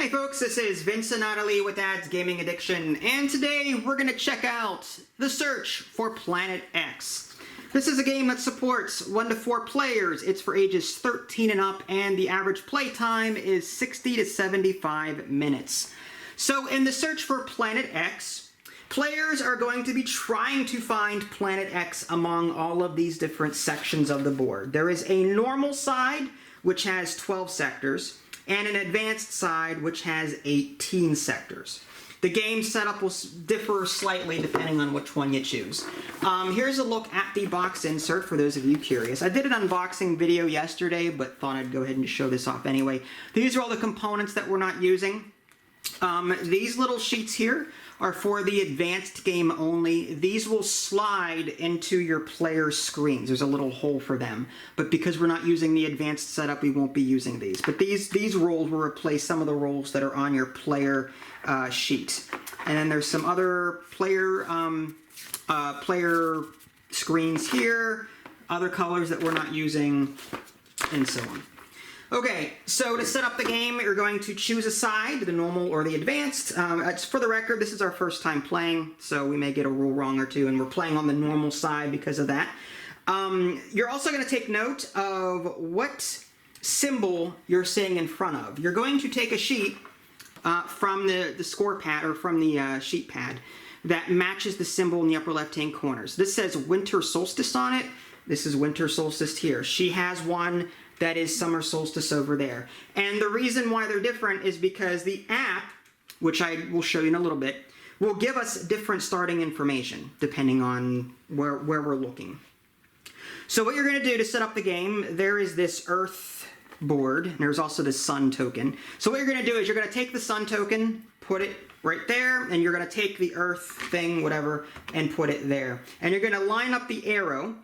Hi folks, this is Vincent Natalie with Ads Gaming Addiction, and today we're going to check out the search for Planet X. This is a game that supports 1 to 4 players. It's for ages 13 and up, and the average play time is 60 to 75 minutes. So in the search for Planet X, players are going to be trying to find Planet X among all of these different sections of the board. There is a normal side, which has 12 sectors, and an advanced side which has 18 sectors. The game setup will differ slightly depending on which one you choose. Here's a look at the box insert for those of you curious. I did an unboxing video yesterday, but thought I'd go ahead and show this off anyway. These are all the components that we're not using. These little sheets here are for the advanced game only. These will slide into your player screens. There's a little hole for them. But because we're not using the advanced setup, we won't be using these. But these roles will replace some of the roles that are on your player sheet. And then there's some other player screens here, other colors that we're not using, and so on. Okay, so to set up the game, you're going to choose a side, the normal or the advanced. For the record, this is our first time playing, so we may get a rule wrong or two, and we're playing on the normal side because of that. You're also going to take note of what symbol you're seeing in front of. You're going to take a sheet from the score pad, or from the sheet pad, that matches the symbol in the upper left-hand corners. This says Winter Solstice on it. This is Winter Solstice here. She has one that is Summer Solstice over there. And the reason why they're different is because the app, which I will show you in a little bit, will give us different starting information depending on where we're looking. So what you're going to do to set up the game, there is this Earth board, and there's also this Sun token. So what you're going to do is you're going to take the Sun token, put it right there, and you're going to take the Earth thing, whatever, and put it there. And you're going to line up the arrow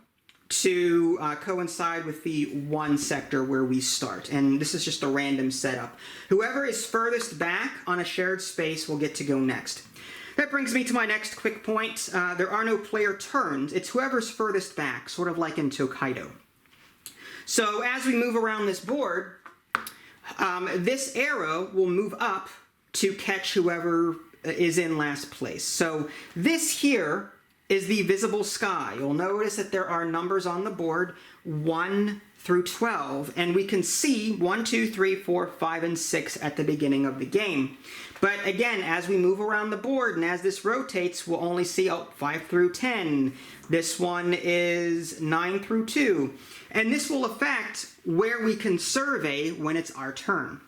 to coincide with the one sector where we start. And this is just a random setup. Whoever is furthest back on a shared space will get to go next. That brings me to my next quick point. There are no player turns. It's whoever's furthest back, sort of like in Tokaido. So as we move around this board, this arrow will move up to catch whoever is in last place. So this here is the visible sky. You'll notice that there are numbers on the board, 1 through 12, and we can see 1, 2, 3, 4, 5, and 6 at the beginning of the game. But again, as we move around the board and as this rotates, we'll only see 5 through 10. This one is 9 through 2. And this will affect where we can survey when it's our turn.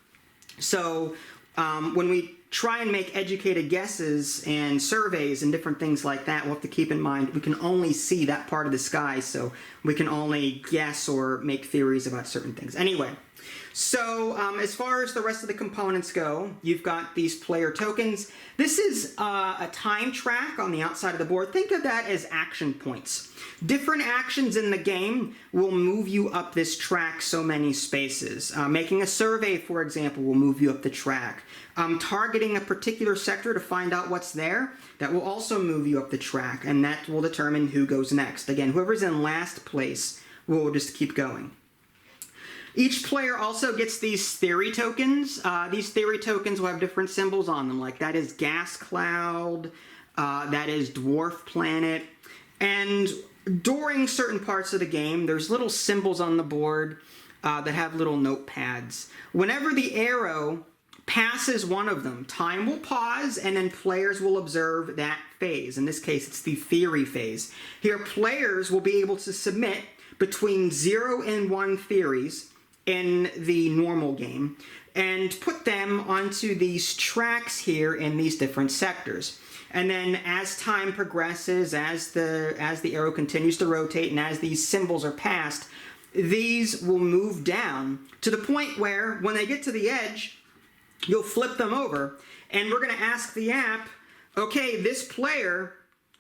So when we try and make educated guesses and surveys and different things like that, we'll have to keep in mind we can only see that part of the sky, so we can only guess or make theories about certain things. Anyway, so as far as the rest of the components go, you've got these player tokens. This is a time track on the outside of the board. Think of that as action points. Different actions in the game will move you up this track so many spaces. Making a survey, for example, will move you up the track. Targeting a particular sector to find out what's there, that will also move you up the track, and that will determine who goes next. Again, whoever's in last place will just keep going. Each player also gets these theory tokens. These theory tokens will have different symbols on them, like that is gas cloud, that is dwarf planet, and during certain parts of the game, there's little symbols on the board that have little notepads. Whenever the arrow passes one of them, time will pause, and then players will observe that phase. In this case, it's the theory phase. Here, players will be able to submit between 0 and 1 theories in the normal game and put them onto these tracks here in these different sectors. And then as time progresses, as the arrow continues to rotate and as these symbols are passed, these will move down to the point where when they get to the edge, you'll flip them over, and we're going to ask the app, okay, this player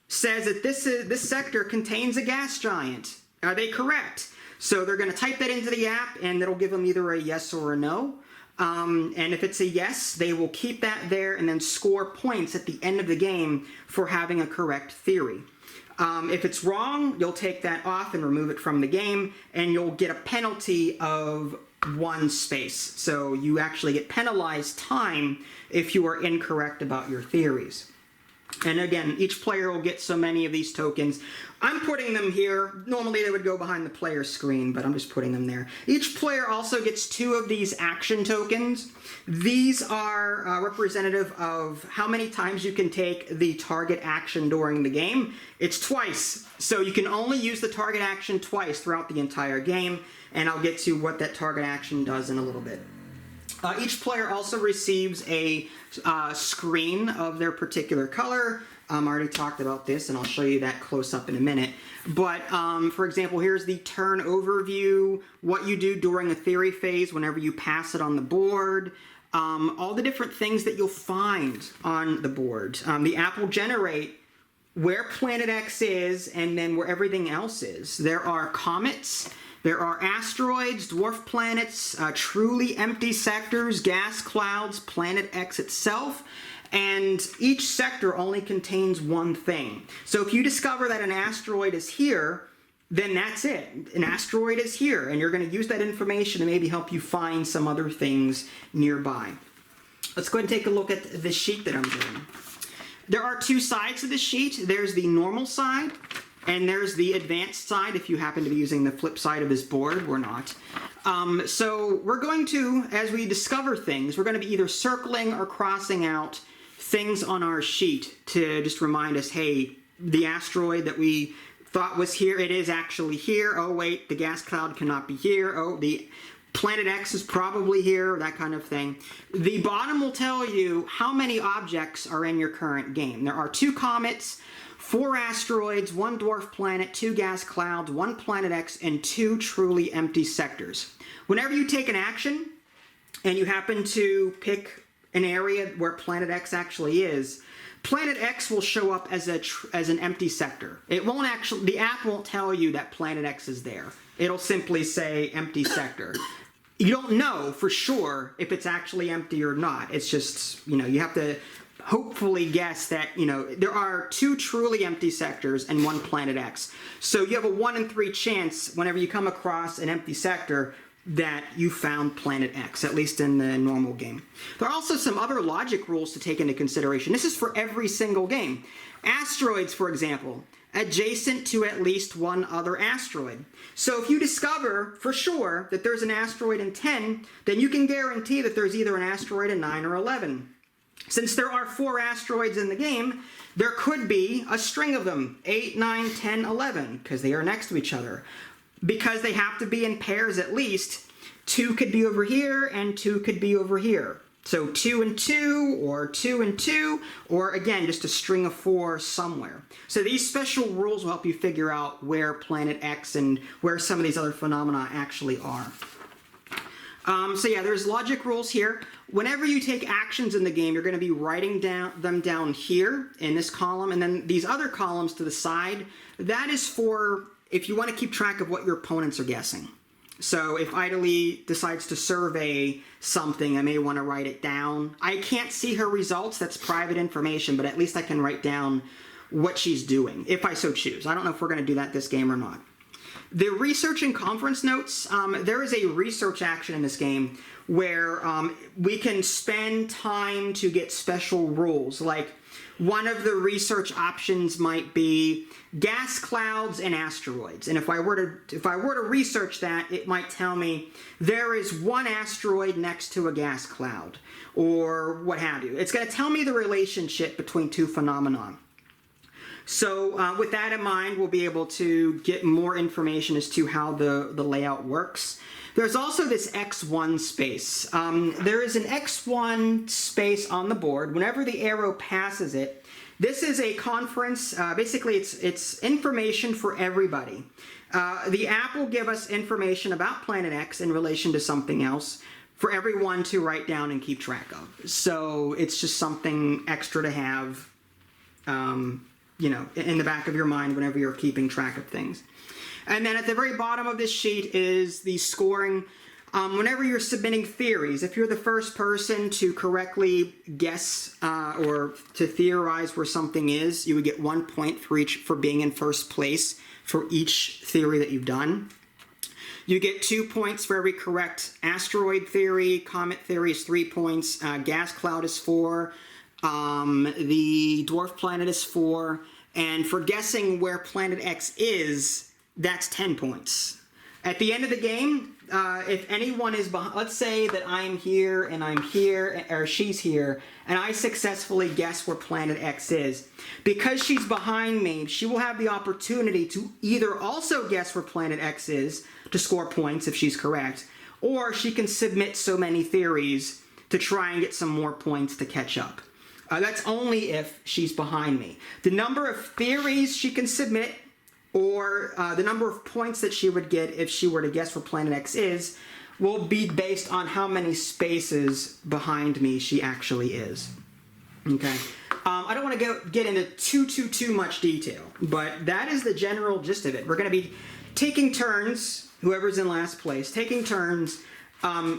says that this sector contains a gas giant. Are they correct? So they're going to type that into the app, and it'll give them either a yes or a no. And if it's a yes, they will keep that there and then score points at the end of the game for having a correct theory. If it's wrong, you'll take that off and remove it from the game, and you'll get a penalty of 1 space. So you actually get penalized time if you are incorrect about your theories. And again, each player will get so many of these tokens. I'm putting them here. Normally they would go behind the player screen, but I'm just putting them there. Each player also gets 2 of these action tokens. These are representative of how many times you can take the target action during the game. It's twice. So you can only use the target action twice throughout the entire game, and I'll get to what that target action does in a little bit. Each player also receives a screen of their particular color. I already talked about this, and I'll show you that close up in a minute. But for example, here's the turn overview, what you do during a theory phase whenever you pass it on the board, all the different things that you'll find on the board. The app will generate where Planet X is and then where everything else is. There are comets. There are asteroids, dwarf planets, truly empty sectors, gas clouds, Planet X itself, and each sector only contains one thing. So if you discover that an asteroid is here, then that's it. An asteroid is here, and you're going to use that information to maybe help you find some other things nearby. Let's go ahead and take a look at the sheet that I'm doing. There are 2 sides to the sheet. There's the normal side, and there's the advanced side if you happen to be using the flip side of this board. We're not. So we're going to, as we discover things, we're going to be either circling or crossing out things on our sheet to just remind us, hey, the asteroid that we thought was here, it is actually here. Oh, wait, the gas cloud cannot be here. Oh, the Planet X is probably here, that kind of thing. The bottom will tell you how many objects are in your current game. There are 2 comets, 4 asteroids, 1 dwarf planet, 2 gas clouds, 1 Planet X, and 2 truly empty sectors. Whenever you take an action and you happen to pick an area where Planet X actually is, Planet X will show up as an empty sector. It won't actually, the app won't tell you that Planet X is there. It'll simply say empty sector. You don't know for sure if it's actually empty or not. It's just, you have to hopefully guess that, there are 2 truly empty sectors and 1 Planet X. So you have a 1 in 3 chance whenever you come across an empty sector that you found Planet X, at least in the normal game. There are also some other logic rules to take into consideration. This is for every single game. Asteroids, for example, adjacent to at least 1 other asteroid. So if you discover for sure that there's an asteroid in 10, then you can guarantee that there's either an asteroid in 9 or 11. Since there are 4 asteroids in the game, there could be a string of them, 8, 9, 10, 11, because they are next to each other. Because they have to be in pairs at least, 2 could be over here and 2 could be over here. So 2 and 2, or 2 and 2, or again, just a string of 4 somewhere. So these special rules will help you figure out where Planet X and where some of these other phenomena actually are. So yeah, there's logic rules here. Whenever you take actions in the game, you're going to be writing them down here in this column, and then these other columns to the side, that is for if you want to keep track of what your opponents are guessing. So if Idly decides to survey something, I may want to write it down. I can't see her results, that's private information, but at least I can write down what she's doing, if I so choose. I don't know if we're going to do that this game or not. The research and conference notes, there is a research action in this game where we can spend time to get special rules. Like one of the research options might be gas clouds and asteroids. And if I were to research that, it might tell me there is 1 asteroid next to a gas cloud, or what have you. It's going to tell me the relationship between 2 phenomena. So with that in mind, we'll be able to get more information as to how the layout works. There's also this X1 space. There is an X1 space on the board. Whenever the arrow passes it, this is a conference. Basically, it's information for everybody. The app will give us information about Planet X in relation to something else for everyone to write down and keep track of. So it's just something extra to have, in the back of your mind whenever you're keeping track of things. And then at the very bottom of this sheet is the scoring. Whenever you're submitting theories, if you're the first person to correctly guess or to theorize where something is, you would get 1 point for being in first place for each theory that you've done. You get 2 points for every correct asteroid theory. Comet theory is 3 points. Gas cloud is 4. The dwarf planet is 4. And for guessing where Planet X is, that's 10 points. At the end of the game, if anyone is behind, let's say that I'm here and I'm here, or she's here, and I successfully guess where Planet X is. Because she's behind me, she will have the opportunity to either also guess where Planet X is to score points if she's correct, or she can submit so many theories to try and get some more points to catch up. That's only if she's behind me. The number of theories she can submit, or the number of points that she would get if she were to guess where Planet X is, will be based on how many spaces behind me she actually is. Okay. I don't want to get into too much detail, but that is the general gist of it. We're going to be taking turns, whoever's in last place, taking turns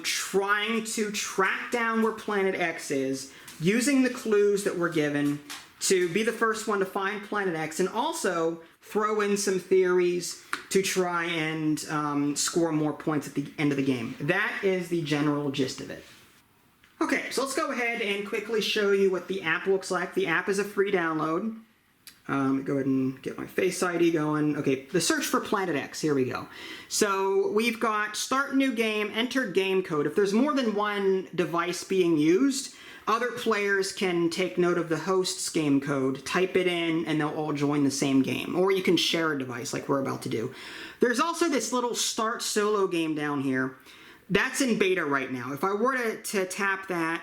trying to track down where Planet X is, using the clues that we're given to be the first one to find Planet X, and also throw in some theories to try and score more points at the end of the game. That is the general gist of it. Okay, so let's go ahead and quickly show you what the app looks like. The app is a free download. Let me go ahead and get my Face ID going. Okay, the search for Planet X, here we go. So we've got start new game, enter game code. If there's more than one device being used, other players can take note of the host's game code, type it in, and they'll all join the same game. Or you can share a device like we're about to do. There's also this little start solo game down here. That's in beta right now. If I were to tap that,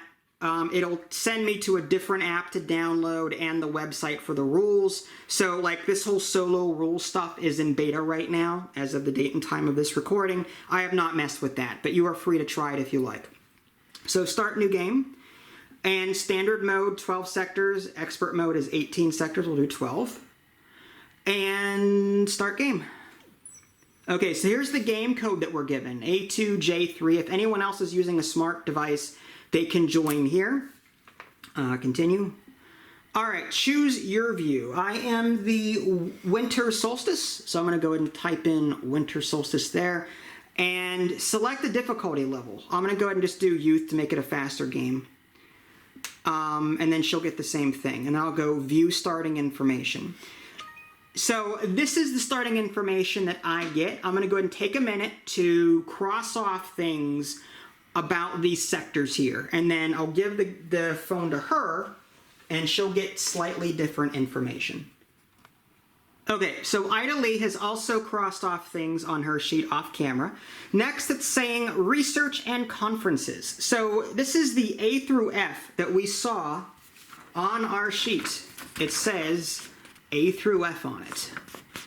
it'll send me to a different app to download and the website for the rules. So like this whole solo rule stuff is in beta right now as of the date and time of this recording. I have not messed with that, but you are free to try it if you like. So start new game. And standard mode, 12 sectors. Expert mode is 18 sectors. We'll do 12. And start game. Okay, so here's the game code that we're given. A2J3. If anyone else is using a smart device, they can join here. Continue. All right, choose your view. I am the winter solstice, so I'm going to go ahead and type in winter solstice there. And select the difficulty level. I'm going to go ahead and just do youth to make it a faster game. And then she'll get the same thing. And I'll go view starting information. So this is the starting information that I get. I'm going to go ahead and take a minute to cross off things about these sectors here. And then I'll give the phone to her, and she'll get slightly different information. Okay, so Ida Lee has also crossed off things on her sheet off camera. Next, it's saying research and conferences. So this is the A through F that we saw on our sheet. It says A through F on it.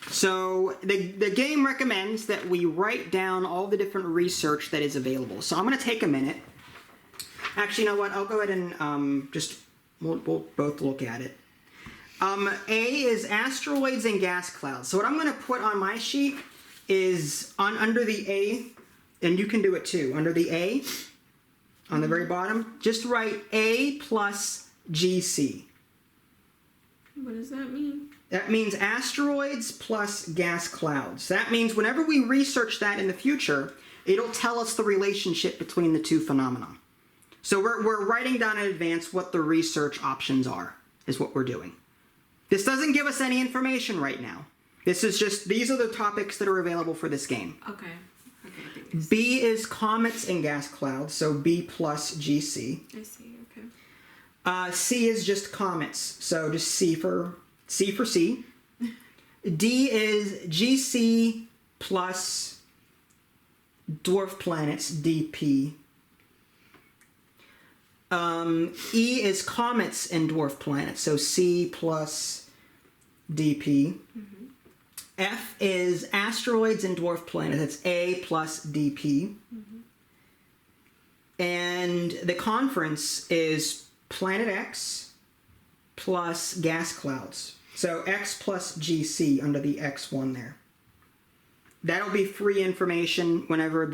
So the game recommends that we write down all the different research that is available. So I'm going to take a minute. Actually, you know what? I'll go ahead and we'll both look at it. A is asteroids and gas clouds. So what I'm going to put on my sheet is under the A, and you can do it too. Under the A, on the very bottom, just write A plus GC. What does that mean? That means asteroids plus gas clouds. That means whenever we research that in the future, it'll tell us the relationship between the two phenomena. So we're writing down in advance what the research options are, is what we're doing. This doesn't give us any information right now. This is just, these are the topics that are available for this game. Okay. B is comets and gas clouds, so B plus GC. I see, okay. C is just comets, so just C for C. D is GC plus dwarf planets, DP. E is comets and dwarf planets, so C plus DP. Mm-hmm. F is asteroids and dwarf planets, that's A plus DP. Mm-hmm. And the conference is Planet X plus gas clouds. So X plus GC under the X1 there. That'll be free information whenever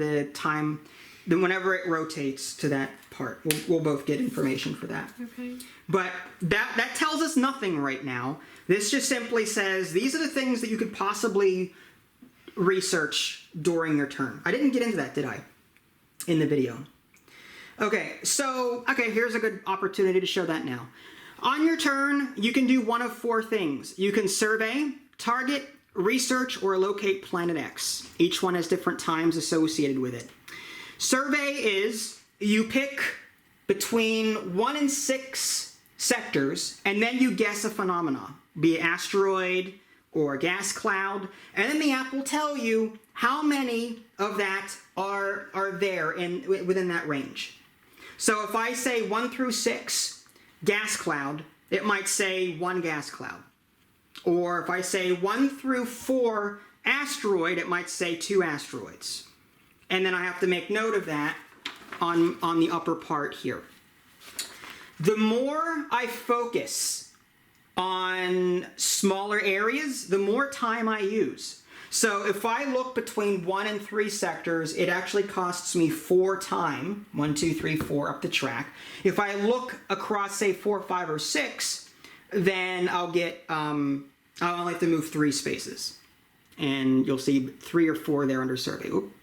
whenever it rotates to that part. We'll both get information for that. Okay. But that tells us nothing right now. This just simply says these are the things that you could possibly research during your turn. I didn't get into that, did I? In the video. Okay, so, here's a good opportunity to show that now. On your turn, you can do one of 4 things. You can survey, target, research, or locate Planet X. Each one has different times associated with it. Survey is you pick between 1 and 6 sectors, and then you guess a phenomena, be it asteroid or a gas cloud, and then the app will tell you how many of that are there within that range. So if I say 1 through 6 gas cloud, it might say 1 gas cloud. Or if I say 1 through 4 asteroid, it might say 2 asteroids. And then I have to make note of that on the upper part here. The more I focus on smaller areas, the more time I use. So if I look between 1 and 3 sectors, it actually costs me 4 time. 1, 2, 3, 4 up the track. If I look across, say, 4, 5, or 6, then I'll get, I'll only have to move 3 spaces. And you'll see 3 or 4 there under survey. Oop,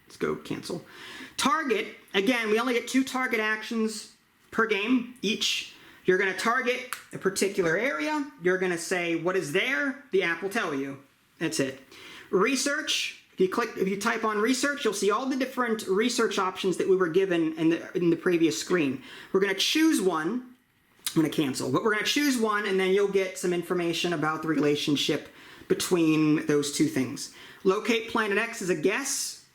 let's go cancel. Target, again, we only get 2 target actions per game each. You're going to target a particular area. You're going to say what is there. The app will tell you. That's it. Research, if you type on research, you'll see all the different research options that we were given in the previous screen. We're going to choose one. I'm going to cancel, but we're going to choose one, and then you'll get some information about the relationship between those 2 things. Locate Planet X is a guess.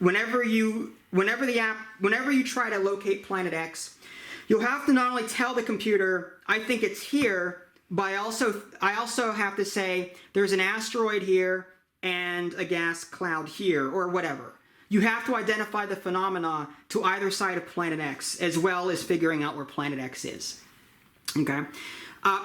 Whenever you try to locate Planet X, you'll have to not only tell the computer, I think it's here, but I also have to say there's an asteroid here and a gas cloud here, or whatever. You have to identify the phenomena to either side of Planet X, as well as figuring out where Planet X is. Okay?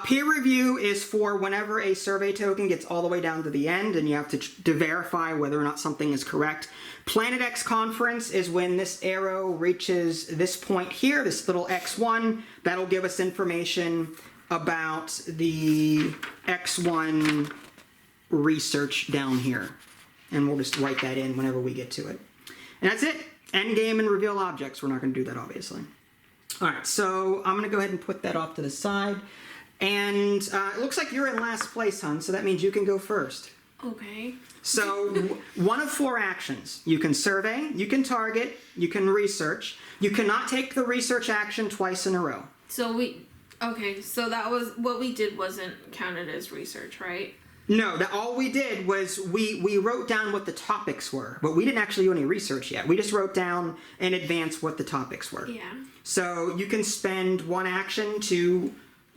Peer review is for whenever a survey token gets all the way down to the end and you have to verify whether or not something is correct. Planet X conference is when this arrow reaches this point here, this little X1. That'll give us information about the X1 research down here. And we'll just write that in whenever we get to it. And that's it. End game and reveal objects. We're not going to do that, obviously. All right, so I'm going to go ahead and put that off to the side. And it looks like you're in last place, hon, so that means you can go first. Okay. So, one of 4 actions. You can survey, you can target, you can research. You cannot take the research action twice in a row. So so that was, what we did wasn't counted as research, right? No, all we did was we wrote down what the topics were, but we didn't actually do any research yet. We just wrote down in advance what the topics were. Yeah. So you can spend 1 action to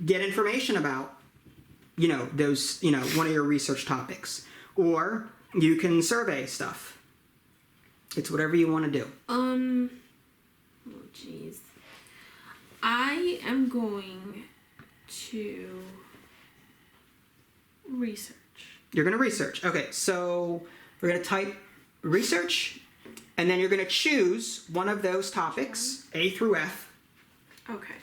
get information about, those, one of your research topics. Or you can survey stuff. It's whatever you want to do. Oh, jeez. I am going to research. You're going to research. Okay, so we're going to type research, and then you're going to choose one of those topics, A through F. Okay.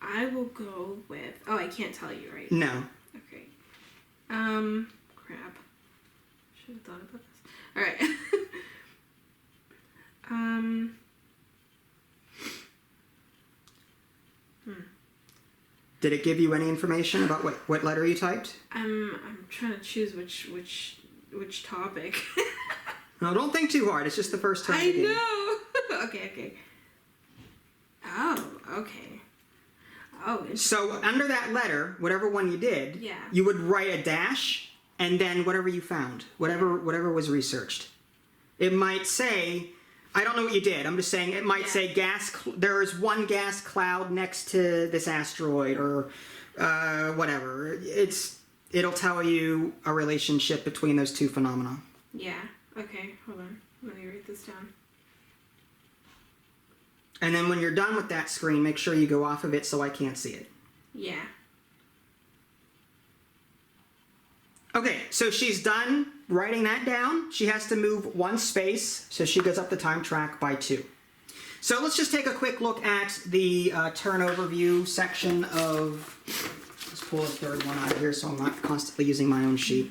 I will go with... Oh, I can't tell you, right? No. Okay. Crap. Should have thought about this. Alright. Did it give you any information about what letter you typed? I'm trying to choose which topic. No, don't think too hard. It's just the first time. I know. Okay. Oh, okay. Oh. So under that letter, whatever one you did, yeah, you would write a dash and then whatever you found, whatever was researched. It might say, I don't know what you did. I'm just saying it might say there is 1 gas cloud next to this asteroid or whatever. It'll tell you a relationship between those 2 phenomena. Yeah. Okay. Hold on. Let me write this down. And then when you're done with that screen, make sure you go off of it so I can't see it. Yeah. Okay, so she's done writing that down. She has to move 1 space, so she goes up the time track by 2. So let's just take a quick look at the turn overview section of... Let's pull a third one out of here so I'm not constantly using my own sheet.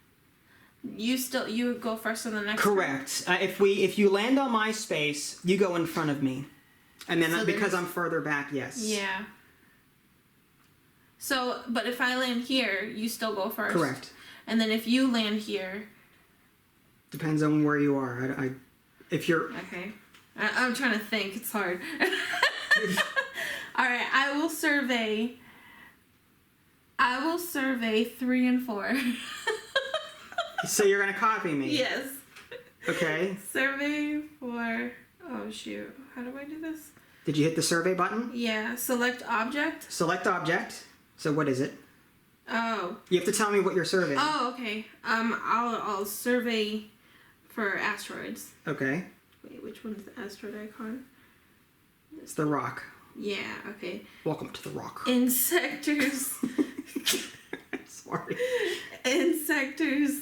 You would go first on the next. Correct. If you land on my space, you go in front of me, and then So because there's- I'm further back, yes. Yeah. So, but if I land here, you still go first. Correct. And then if you land here, Depends on where you are. If you're okay. I'm trying to think. It's hard. All right. I will survey 3 and 4. so you're gonna copy me. Yes. Okay. Survey 4. Oh shoot. How do I do this? Did you hit the survey button? Yeah. Select object. Select object. So what is it? Oh. You have to tell me what you're surveying. Oh, okay. I'll survey for asteroids. Okay. Wait, which one's the asteroid icon? It's the rock. Yeah, okay. Welcome to the rock. In sectors. Sorry. In sectors.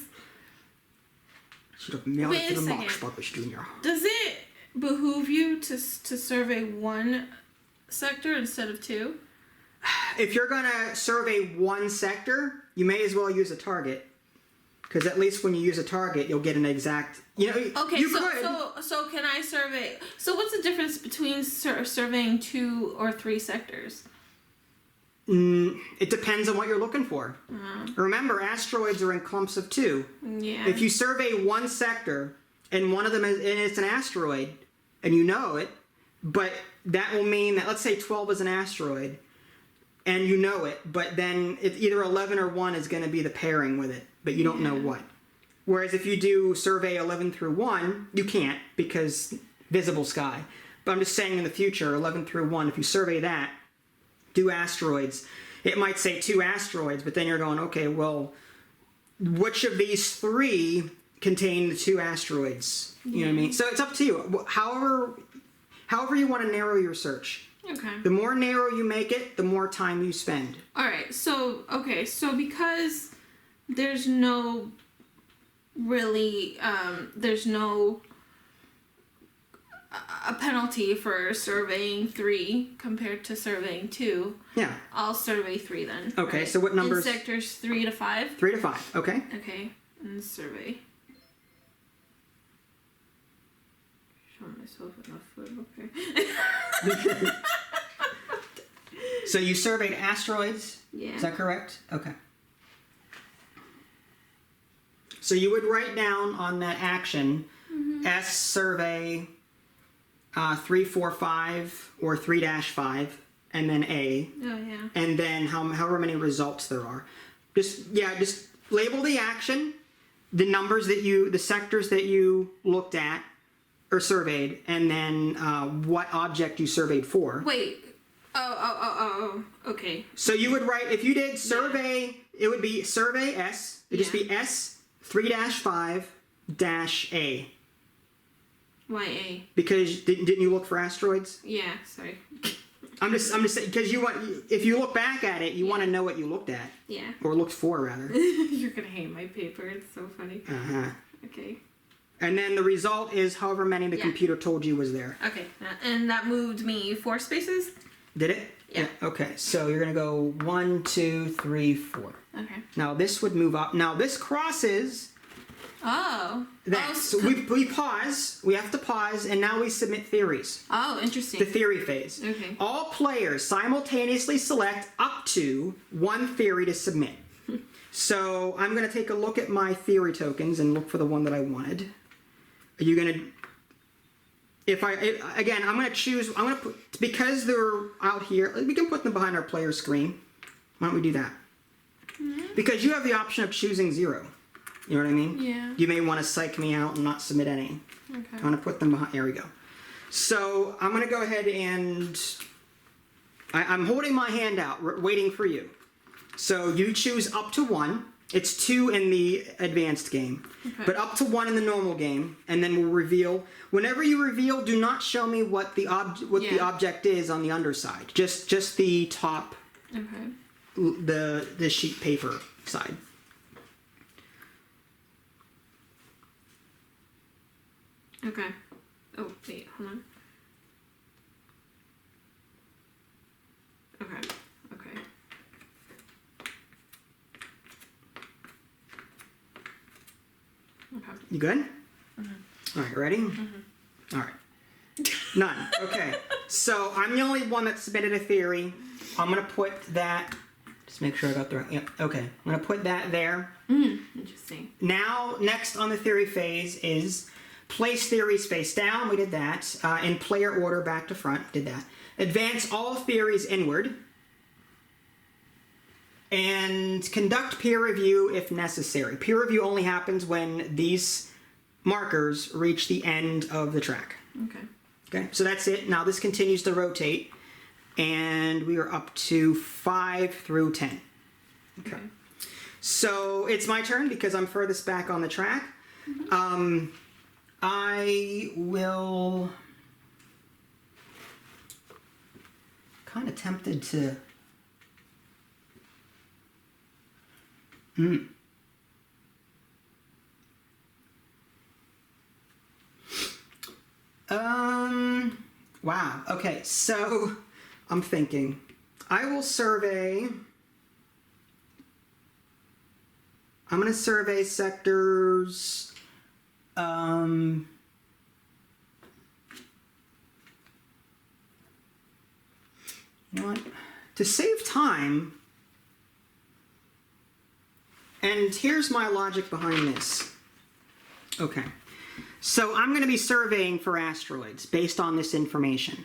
Should have mailed Wait it to a the second. Mox Publish Jr. Does it behoove you to survey one sector instead of 2? If you're gonna survey one sector, you may as well use a target. Because at least when you use a target, you'll get an exact. Okay, you could. so can I survey? So what's the difference between surveying 2 or 3 sectors? It depends on what you're looking for. Remember, asteroids are in clumps of 2. Yeah. If you survey one sector and one of them is, and it's an asteroid, and you know it, but that will mean that, let's say 12 is an asteroid, and you know it, but then it's either 11 or 1 is going to be the pairing with it, but you don't know what. Whereas if you do survey 11 through 1, you can't because visible sky. But I'm just saying in the future, 11 through 1, if you survey that, do asteroids, it might say 2 asteroids, but then you're going, okay, well, which of these 3 contain the 2 asteroids? You know what I mean? So it's up to you. However you want to narrow your search. Okay. The more narrow you make it, the more time you spend. All right. So because there's no really there's no a penalty for surveying 3 compared to surveying 2. Yeah. I'll survey 3 then. Okay. Right? So what numbers? In sectors 3 to 5. 3 to 5. Okay. Okay. And survey. Showing myself enough foot. Okay. So you surveyed asteroids? Yeah. Is that correct? Okay. So you would write down on that action S survey 3, 4, 5 or 3-5 and then A. Oh yeah. And then however many results there are. Just label the action, the numbers the sectors that you looked at or surveyed, and then what object you surveyed for. Wait. Oh. Okay. So you would write, if you did survey, it would be survey S. It'd just be S 3-5 -A. Why A? Because didn't you look for asteroids? Yeah. Sorry. I'm just saying, because if you look back at it, you want to know what you looked at. Yeah. Or looked for, rather. You're gonna hate my paper. It's so funny. Okay. And then the result is however many the computer told you was there. Okay. And that moved me 4 spaces. Did it? Yeah. Okay, so you're going to go 1, 2, 3, 4. Okay. Now this would move up. Now this crosses Oh. that. So we pause. We have to pause, and now we submit theories. Oh, interesting. The theory phase. Okay. All players simultaneously select up to 1 theory to submit. So I'm going to take a look at my theory tokens and look for the one that I wanted. Are you going to... I'm going to choose... I'm going to put... Because they're out here, we can put them behind our player screen. Why don't we do that? Because you have the option of choosing 0. You know what I mean? Yeah. You may want to psych me out and not submit any. Okay. I'm going to put them behind... There we go. So I'm going to go ahead and... I'm holding my hand out, waiting for you. So you choose up to 1. It's 2 in the advanced game, but up to 1 in the normal game, and then we'll reveal. Whenever you reveal, do not show me what the object is on the underside. Just the top, the sheet paper side. Okay. Oh wait, hold on. Okay. Okay. You good? All right, ready? All right. None. Okay. So I'm the only one that submitted a theory. I'm going to put that... Just make sure I got the right... Yep. Okay. I'm going to put that there. Interesting. Now, next on the theory phase is place theories face down. We did that. In player order, back to front. Did that. Advance all theories inward. And conduct peer review if necessary. Peer review only happens when these markers reach the end of the track. Okay, so that's it. Now this continues to rotate, and we are up to 5 through 10. Okay. So it's my turn because I'm furthest back on the track. I will... Kind of tempted to... Wow. Okay, so I'm thinking I will survey. I'm going to survey sectors. You know what? To save time. And here's my logic behind this. Okay. So I'm going to be surveying for asteroids based on this information.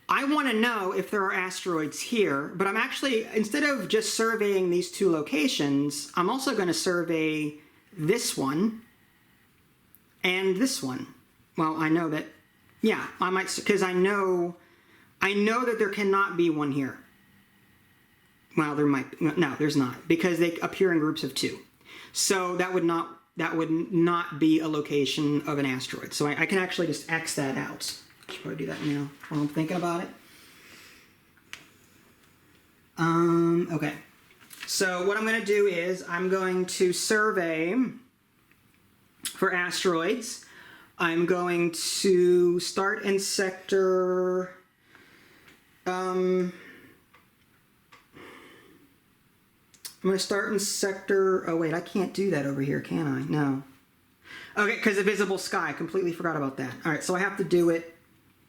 I want to know if there are asteroids here, but I'm actually, instead of just surveying these two locations, I'm also going to survey this one and this one. Well, I know that, yeah, I might, because I know that there cannot be one here. Well, there might, no, there's not, because they appear in groups of 2. So that would not be a location of an asteroid. So I can actually just X that out. I should probably do that now while I'm thinking about it. Okay. So what I'm going to do is I'm going to survey for asteroids. I'm going to start in sector... I'm going to start in sector... Oh, wait, I can't do that over here, can I? No. Okay, because of visible sky. I completely forgot about that. All right, so I have to do it...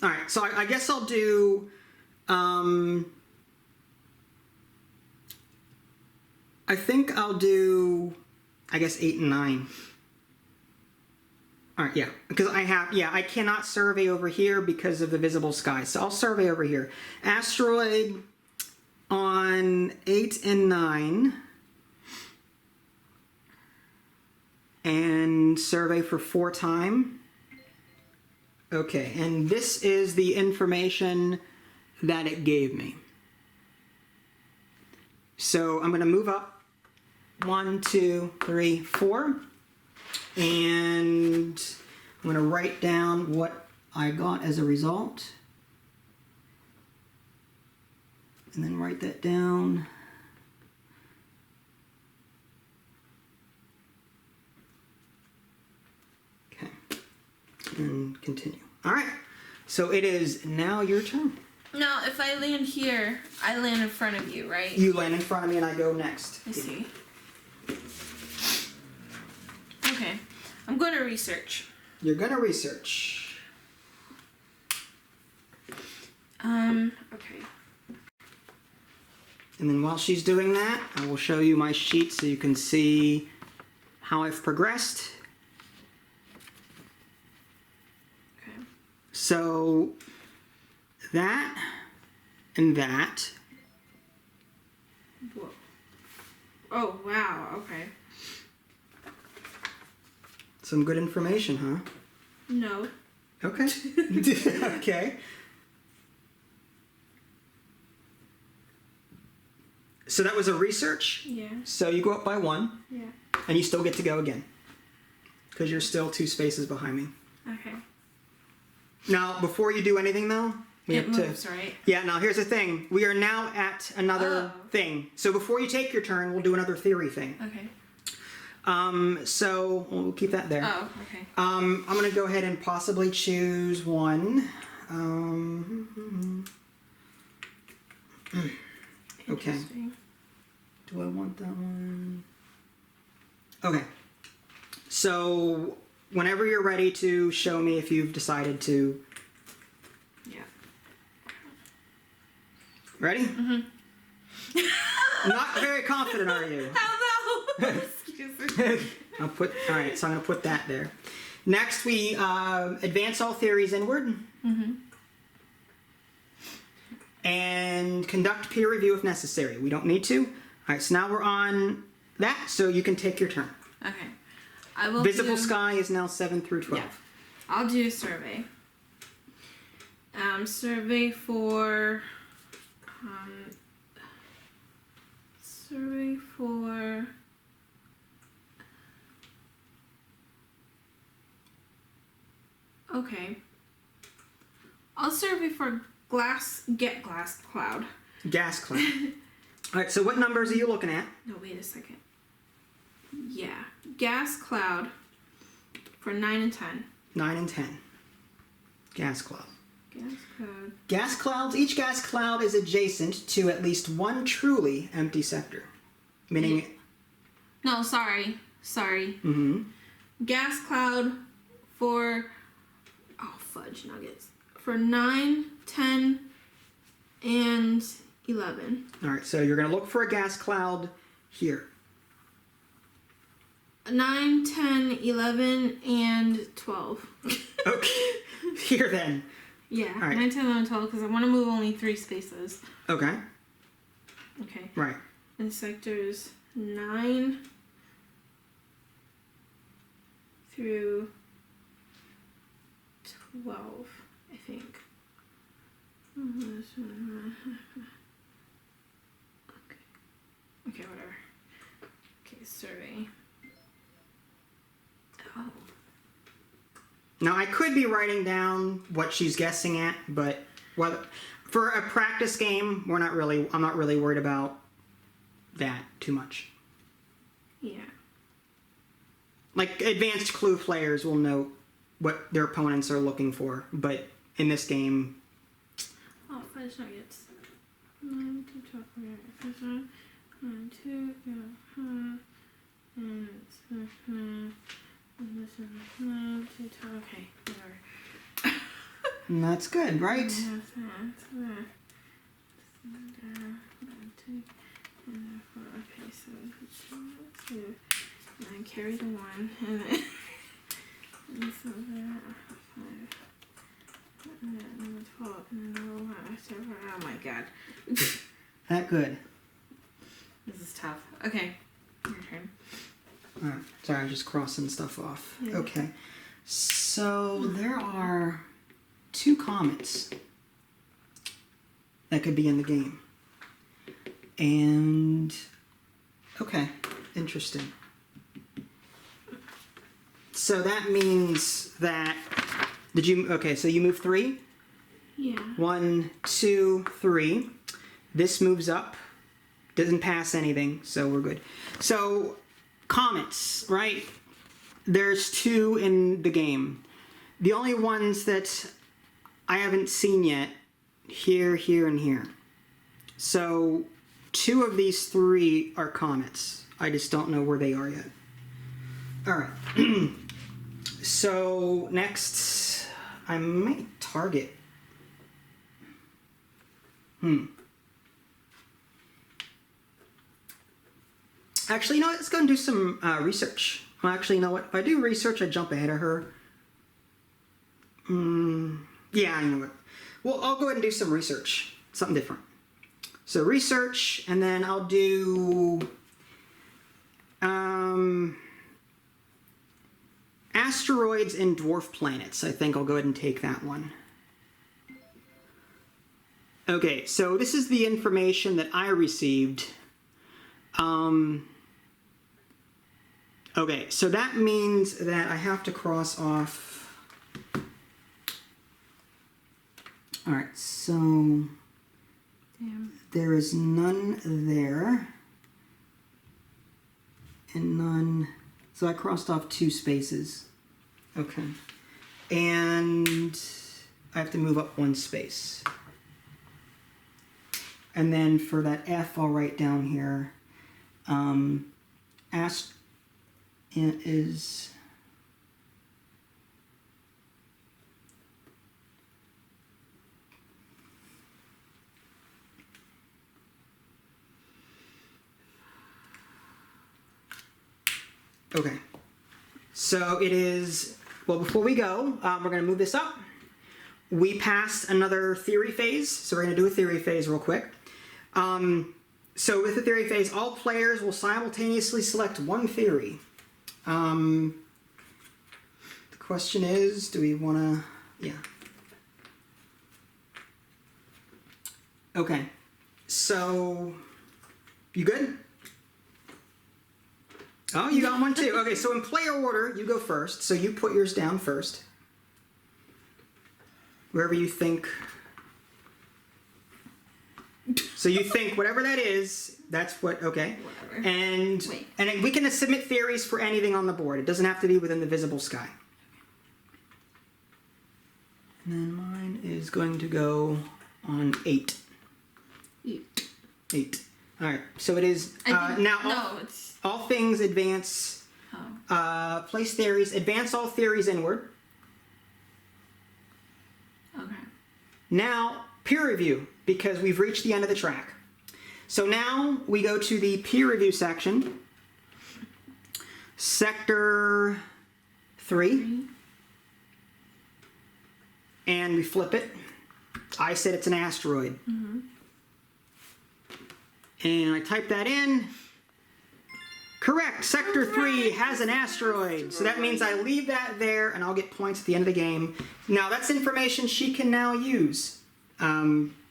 All right, so I guess I'll do... I think I'll do... I guess 8 and 9. All right, yeah, because I cannot survey over here because of the visible sky. So I'll survey over here. Asteroid on 8 and 9. And survey for 4 time. Okay, and this is the information that it gave me. So I'm going to move up 1, 2, 3, 4. And I'm going to write down what I got as a result. And then write that down. Okay. And continue. All right. So it is now your turn. Now, if I land here, I land in front of you, right? You land in front of me and I go next. I see. Okay. I'm going to research. You're going to research. Okay. And then while she's doing that, I will show you my sheet so you can see how I've progressed. Okay. So that and that. Whoa. Oh, wow. Okay. Some good information, huh? No. Okay. Okay. So that was a research. Yeah. So you go up by 1. Yeah. And you still get to go again. Because you're still 2 spaces behind me. Okay. Now, before you do anything though, we It have moves, to... right? Yeah, now here's the thing. We are now at another thing. So before you take your turn, we'll do another theory thing. Okay. So we'll keep that there. Oh, okay. I'm going to go ahead and possibly choose one. Okay. Interesting. Do I want that one? Okay. So whenever you're ready to show me if you've decided to. Yeah. Ready? Mm-hmm. Not very confident, are you? How though? Excuse me. All right, so I'm going to put that there. Next, we advance all theories inward. Mm-hmm. And conduct peer review if necessary. We don't need to. All right, so now we're on that, so you can take your turn. Okay. I will Visible sky is now 7 through 12. Yeah. I'll do a survey. Survey for... survey for... Okay. I'll survey for glass cloud. Gas cloud. All right, so what numbers are you looking at? No, wait a second. Yeah. Gas cloud for 9 and 10. 9 and 10. Gas cloud. Gas cloud. Gas clouds, each gas cloud is adjacent to at least one truly empty sector. Meaning... No, sorry. Mm-hmm. Gas cloud for... Oh, fudge nuggets. For 9, 10, and 11. All right, so you're going to look for a gas cloud here. 9, 10, 11, and 12. Okay. Here then. Yeah, All right. 9, 10, 11, 12, because I want to move only 3 spaces. Okay. Okay. Right. And sectors 9 through 12, I think. Okay, whatever. Okay, survey. Oh. Now I could be writing down what she's guessing at, but for a practice game, I'm not really worried about that too much. Yeah. Like advanced clue players will know what their opponents are looking for, but in this game, Oh, 5 nuggets. 9 to 12. Okay, first one. 9, 2, and this is 9 to 12. Okay, whatever. that's good, right? Okay, so 2, and then carry the 1, and then this is 5, and then 12, and then 1. Oh my god. That good. This is tough. Okay, your turn. All right. Sorry, I was just crossing stuff off. Yeah. Okay. So there are 2 comets that could be in the game. And okay, interesting. So that means that so you move 3? Yeah. 1, 2, 3. This moves up. Doesn't pass anything, so we're good. So comets, right? There's 2 in the game. The only ones that I haven't seen yet, here, and here. So 2 of these 3 are comets. I just don't know where they are yet. All right. So next, I might target. Actually, you know what? Let's go and do some research. Well, actually, you know what? If I do research, I jump ahead of her. Yeah, you know what? Well, I'll go ahead and do some research. Something different. So research, and then I'll do asteroids and dwarf planets. I think I'll go ahead and take that one. Okay, so this is the information that I received. Okay, so that means that I have to cross off. All right, so Damn. there is none there. And none. So I crossed off 2 spaces. Okay. And I have to move up 1 space. And then for that F, I'll write down here. It is. Okay. So it is. Well, before we go, we're going to move this up. We passed another theory phase, so we're going to do a theory phase real quick. So with the theory phase, all players will simultaneously select 1 theory. The question is, do we want to... Yeah. Okay. So, you good? Oh, you got one too. Okay, so in player order, you go first. So you put yours down first. Wherever you think. So you think whatever that is, that's what, okay. Whatever. And then we can submit theories for anything on the board. It doesn't have to be within the visible sky. And then mine is going to go on 8. 8. All right, so it is, all things advance, place theories, advance all theories inward. Okay. Now, peer review, because we've reached the end of the track. So now we go to the peer review section. Sector 3. And we flip it. I said it's an asteroid. And I type that in. Correct. Sector 3 has an asteroid. So that means I leave that there and I'll get points at the end of the game. Now that's information she can now use.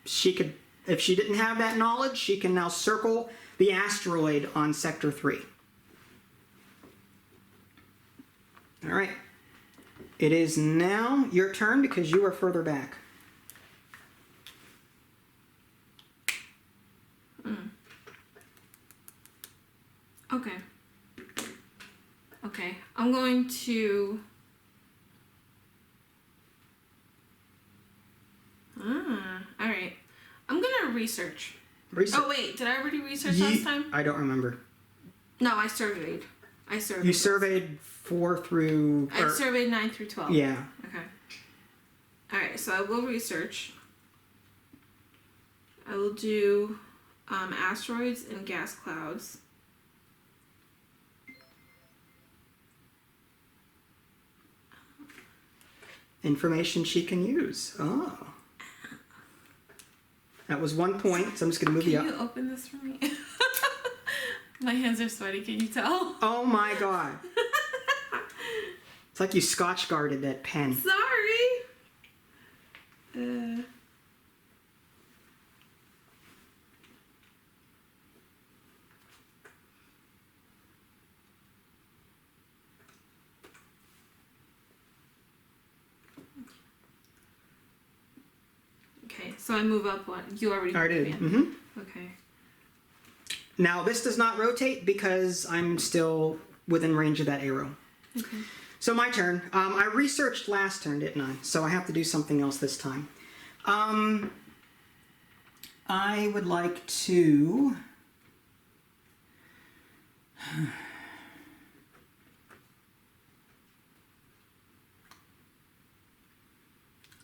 She could, if she didn't have that knowledge, she can now circle the asteroid on Sector 3. All right. It is now your turn because you are further back. Okay. Okay. I'm going to... Alright. I'm gonna research. Research. Oh wait, did I already research last time? I don't remember. No, I surveyed. You surveyed 4 through... I surveyed 9 through 12. Yeah. Okay. Alright, so I will research. I will do asteroids and gas clouds. Information she can use. Oh. That was 1 point, so I'm just going to move you up. Can you open this for me? My hands are sweaty, can you tell? Oh my god. It's like you scotch guarded that pen. Sorry! Okay, so I move up one. You already I did. in. Mm-hmm. Okay. Now this does not rotate because I'm still within range of that arrow. Okay. So my turn. I researched last turn, didn't I? So I have to do something else this time. I would like to...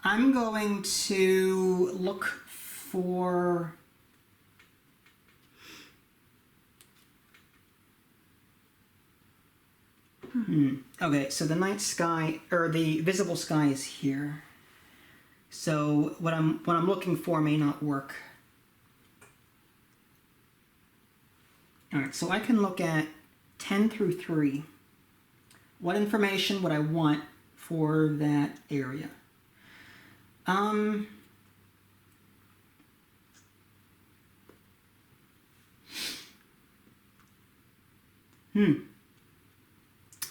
I'm going to look for... Okay, so the night sky, or the visible sky is here. So what I'm looking for may not work. Alright, so I can look at 10 through 3. What information would I want for that area?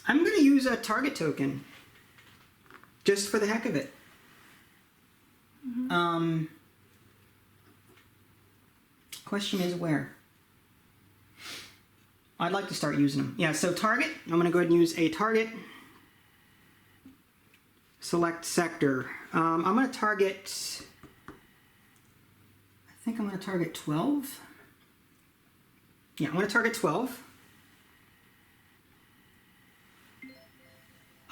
I'm going to use a target token, just for the heck of it. Question is where? I'd like to start using them. Yeah, so target, I'm going to go ahead and use a target. Select sector. I'm going to target, I think I'm going to target 12. Yeah, I'm going to target 12.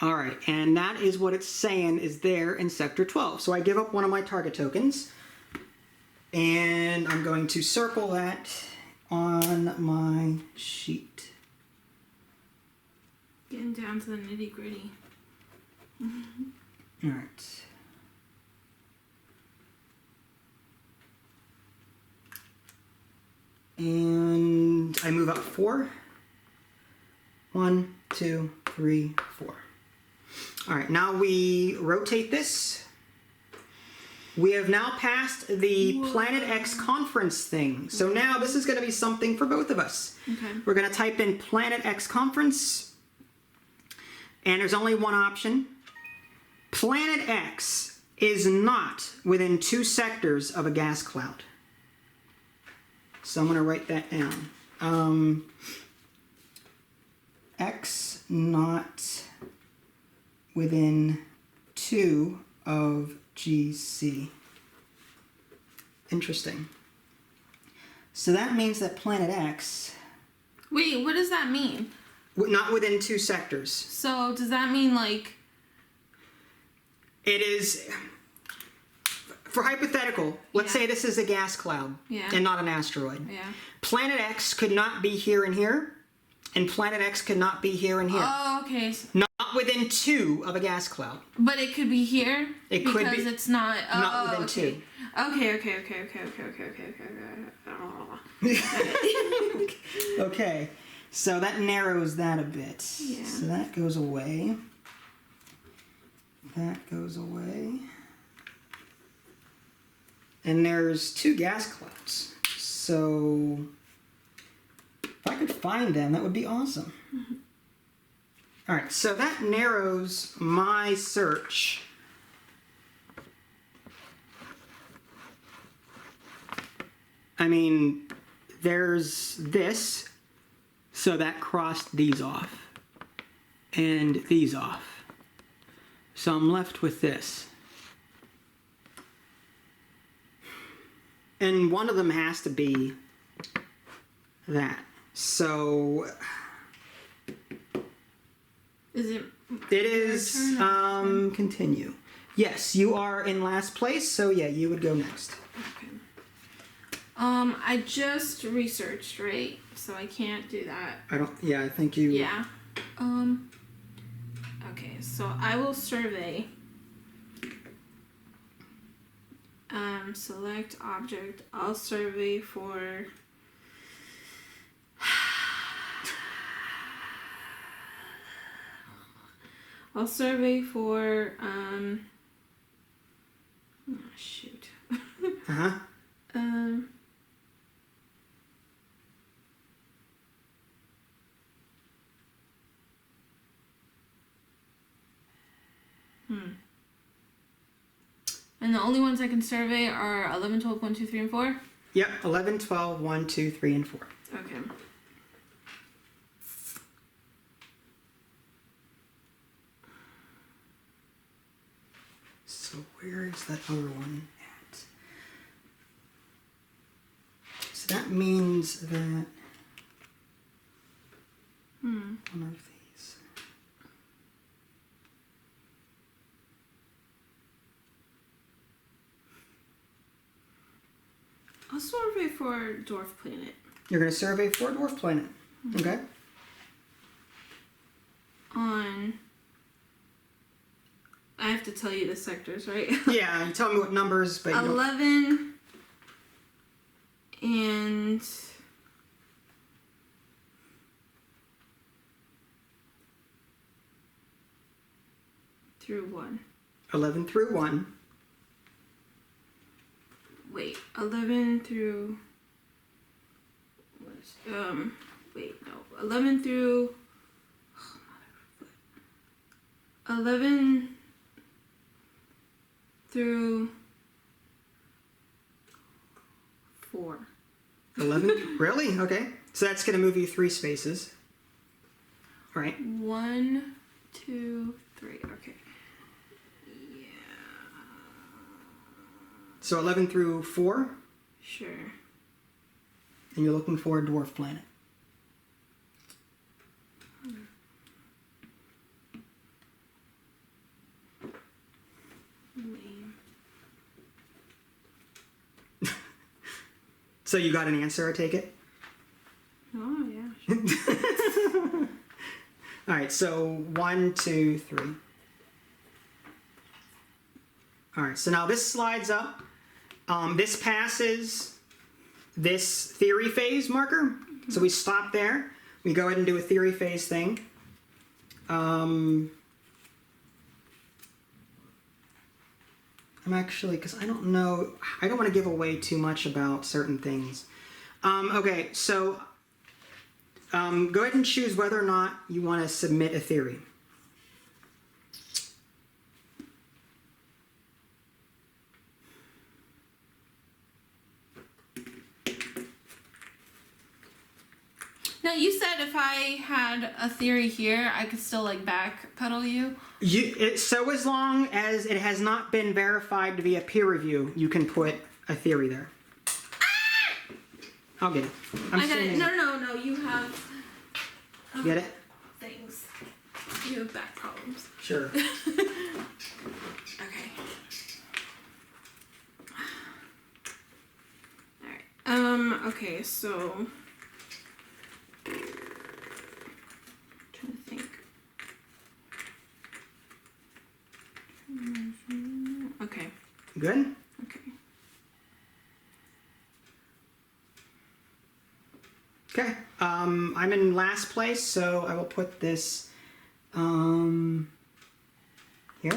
All right, and that is what it's saying is there in sector 12. So I give up one of my target tokens, and I'm going to circle that on my sheet. Getting down to the nitty gritty. All right. And I move up 4. 1, 2, 3, 4. All right, now we rotate this. We have now passed the Planet X conference thing. So now this is going to be something for both of us. Okay. We're going to type in Planet X conference. And there's only one option. Planet X is not within 2 sectors of a gas cloud. So I'm going to write that down. X not within 2 of GC. Interesting. So that means that Planet X... Wait, what does that mean? Not within 2 sectors. So does that mean like... It is... For hypothetical, let's say this is a gas cloud and not an asteroid. Yeah. Planet X could not be here and here, And Planet X could not be here and here. Oh, okay. Not within 2 of a gas cloud. But it could be here. It could be. Because it's not. Oh, Not within okay. 2. Okay. Okay, so that narrows that a bit. Yeah. So that goes away. That goes away. And there's 2 gas clouds. So if I could find them, that would be awesome. Mm-hmm. All right, so that narrows my search. I mean, there's this, so that crossed these off, and these off. So I'm left with this. And one of them has to be that. So Is it? it is, Your turn or- continue. Yes, you are in last place, so yeah, you would go next. Okay. I just researched, right? So I can't do that. I think you. Yeah. Okay, so I will survey. Select object. I'll survey for. I'll survey for. Oh, shoot. Uh-huh. And the only ones I can survey are 11, 12, 1, 2, 3, and 4? Yep, 11, 12, 1, 2, 3, and 4. Okay. So where is that other one at? So that means that one of these. I'll survey for Dwarf Planet. You're going to survey for Dwarf Planet. Okay. On. I have to tell you the sectors, right? Yeah, you tell me what numbers, but you don't. 11 and. Through 1. 11 through 1. Wait, 11 through. Wait, no. 11 through. 11 through 4. 11? Really? Okay. So that's going to move you 3 spaces. All right. 1, 2, 3. Okay. Yeah. So 11 through 4, Sure. and you're looking for a Dwarf Planet. Lame. So you got an answer, I take it? Oh, yeah. Sure. All right, so 1, 2, 3. All right, so now this slides up. This passes this theory phase marker. So we stop there. We go ahead and do a theory phase thing. I'm actually, because I don't know, I don't want to give away too much about certain things. Okay, so go ahead and choose whether or not you want to submit a theory. Now, you said if I had a theory here, I could still, like, backpedal you? So as long as it has not been verified to be a peer review, you can put a theory there. Ah! I'll get it. I got it. No. You have Get it? things. You have back problems. Sure. Okay. Alright. Okay, so. Good? Okay. Okay. I'm in last place, so I will put this here. All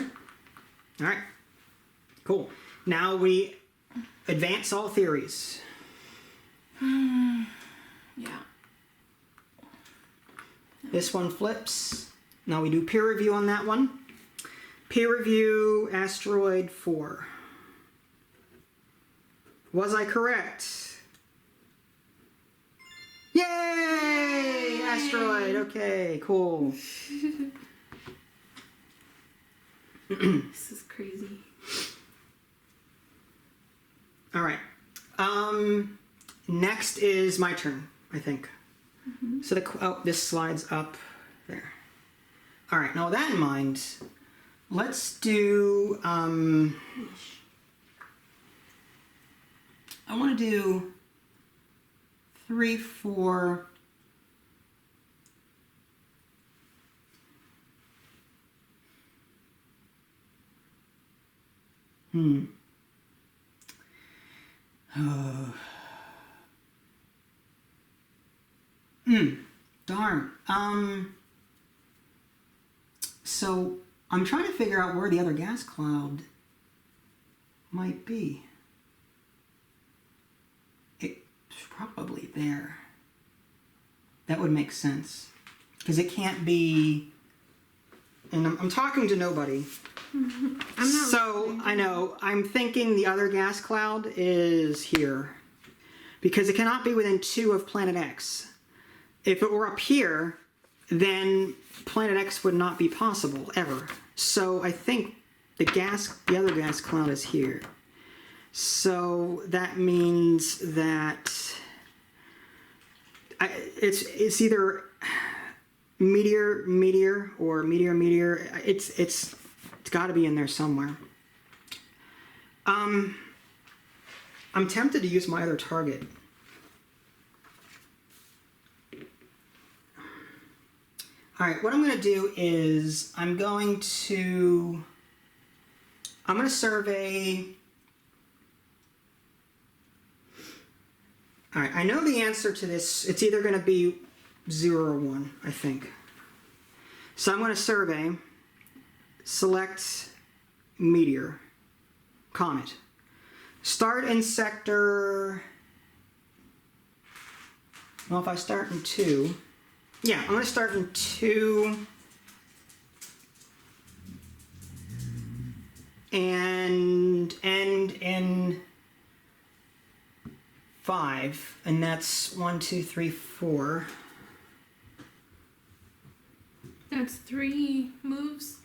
right. Cool. Now we advance all theories. Yeah. This one flips. Now we do peer review on that one. Peer review asteroid 4. Was I correct? Yay! Asteroid. Okay, cool. This is crazy. All right. Next is my turn, I think. So this slides up there. All right. Now with that in mind, let's do. I want to do 3, 4. Darn. So I'm trying to figure out where the other gas cloud might be. It's probably there. That would make sense. Because it can't be... And I'm talking to nobody. I'm not So, I know. I'm thinking the other gas cloud is here. Because it cannot be within 2 of Planet X. If it were up here, then Planet X would not be possible, ever. So I think the other gas cloud is here. So that means that it's either meteor or meteor. It's got to be in there somewhere. I'm tempted to use my other target. All right, what I'm going to do is I'm going to survey. All right, I know the answer to this. It's either going to be 0 or 1, I think. So I'm going to survey, select meteor, comet. Start in sector. Well, if I start in 2. Yeah, I'm going to start in 2 and end in 5, and that's 1, 2, 3, 4. That's 3 moves.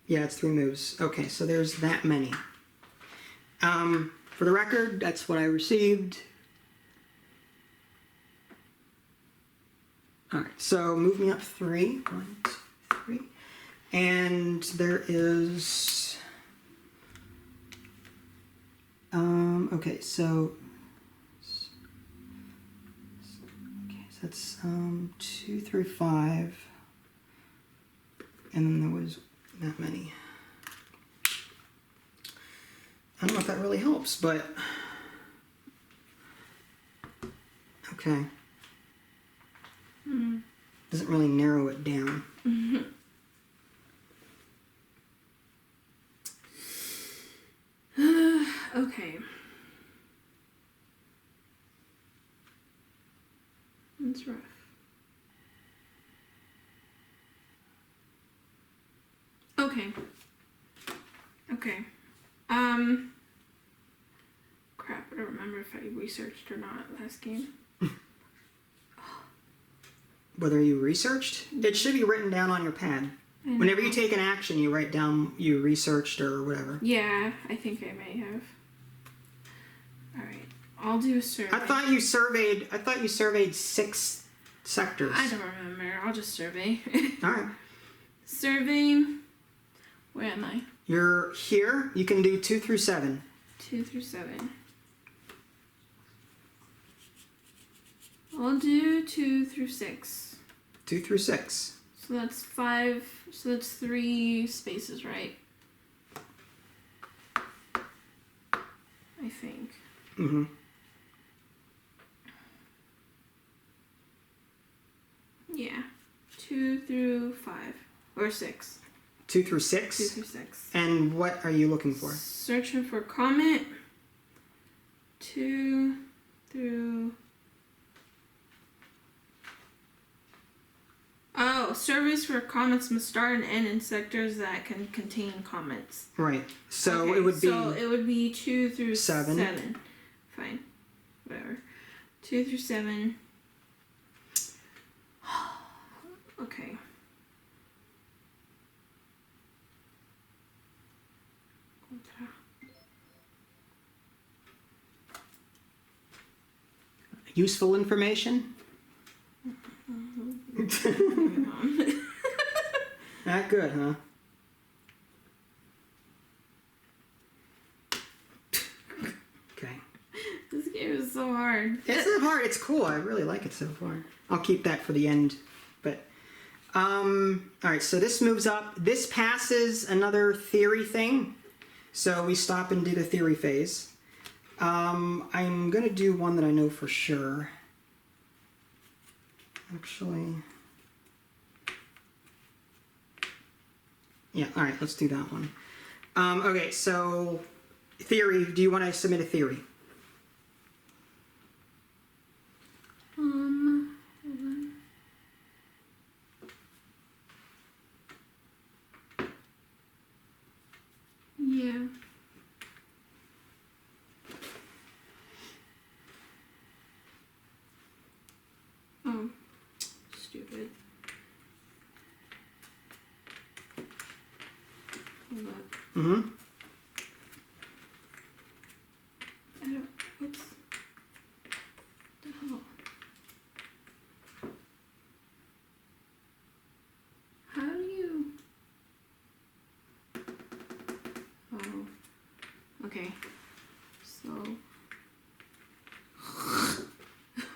Yeah, it's 3 moves. Okay, so there's that many. For the record, that's what I received. All right, so move me up 3. 1, 2, 3. And there is... okay, so... Okay, so that's 2 through 5. And then there was that many. I don't know if that really helps, but... Okay. Doesn't really narrow it down. Okay. That's rough. Okay. Okay. Crap, I don't remember if I researched or not last game. Whether you researched? It should be written down on your pad. Whenever you take an action, you write down you researched or whatever. Yeah, I think I may have. Alright. I'll do a survey. I thought you surveyed 6 sectors. I don't remember. I'll just survey. Alright. Survey. Where am I? You're here. You can do 2 through 7. 2 through 7. I'll do 2 through 6. 2 through 6. So that's 5. So that's 3 spaces, right? I think. Mm-hmm. Yeah. 2 through 5. Or 6. 2 through 6? 2 through 6. And what are you looking for? Searching for comment. 2 through... Oh, surveys for comments must start and end in sectors that can contain comments. Right. So Okay, it would be... So it would be 2 through 7. 7. Fine. Whatever. 2 through 7. Okay. Useful information? Not good, huh? Okay. This game is so hard. It's not hard. It's cool. I really like it so far. I'll keep that for the end. But all right. So this moves up. This passes another theory thing. So we stop and do the theory phase. I'm gonna do one that I know for sure. Actually, yeah. All right. Let's do that one. Okay. So theory. Do you want to submit a theory? Hold on. Yeah. Oh, stupid. Hold up. Mm-hmm. I don't. Whoops. The hell? How do you? Oh. Okay. So.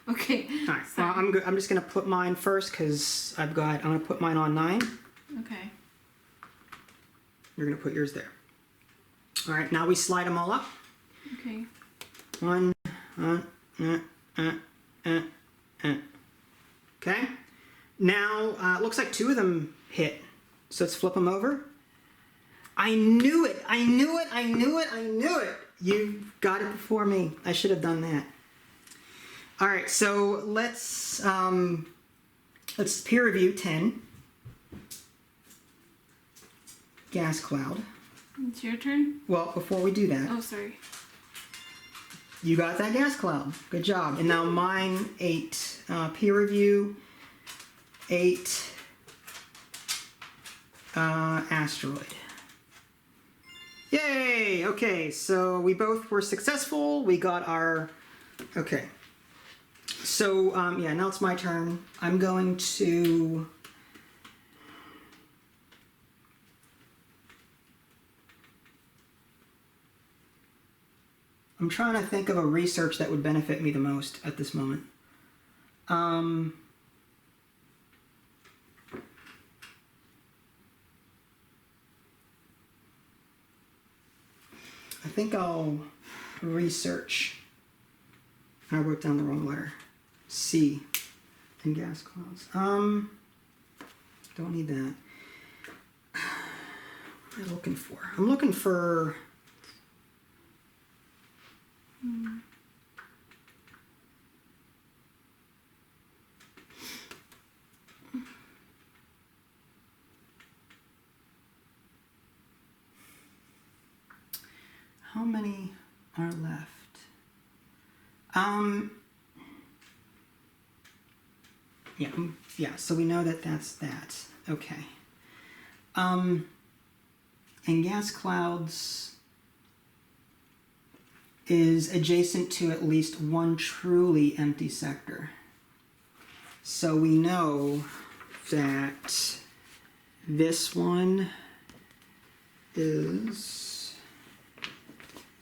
Okay. All right. Sorry. Well, I'm just gonna put mine first because I'm gonna put mine on 9. Okay. You're gonna put yours there. All right. Now we slide them all up. Okay. 1. Okay. Now it looks like 2 of them hit. So let's flip them over. I knew it. I knew it. I knew it. I knew it. You got it before me. I should have done that. All right. So let's peer review 10. Gas cloud. It's your turn. Well, before we do that, Oh, sorry. you got that gas cloud. Good job. And now mine 8. Peer review 8. Asteroid. Yay! Okay, so we both were successful. We got our... Okay. So, yeah, now it's my turn. I'm going to... I'm trying to think of a research that would benefit me the most at this moment. I think I'll research. I wrote down the wrong letter. C in gas clouds. Don't need that. What am I looking for? I'm looking for... How many are left? Yeah, so we know that that's that. Okay. And gas clouds is adjacent to at least one truly empty sector. So we know that this one is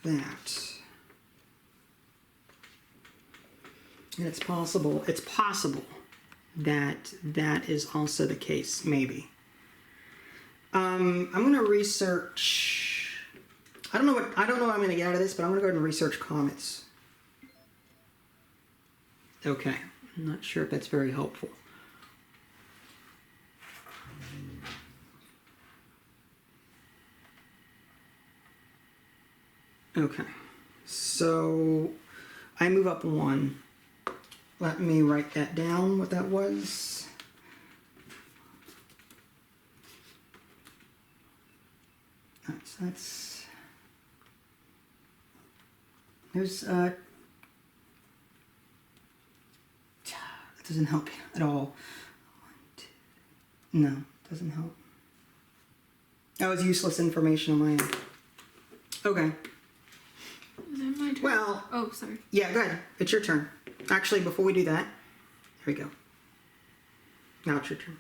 that. And it's possible that that is also the case, maybe. I'm going to research I don't know what I'm going to get out of this, but I'm going to go ahead and research comets. Okay, I'm not sure if that's very helpful. Okay, so I move up 1. Let me write that down, what that was. There's, that doesn't help at all. No, doesn't help. That was useless information on my end. Okay. Is that my turn? Well. Oh, sorry. Yeah, go ahead. It's your turn. Actually, before we do that, here we go. Now it's your turn.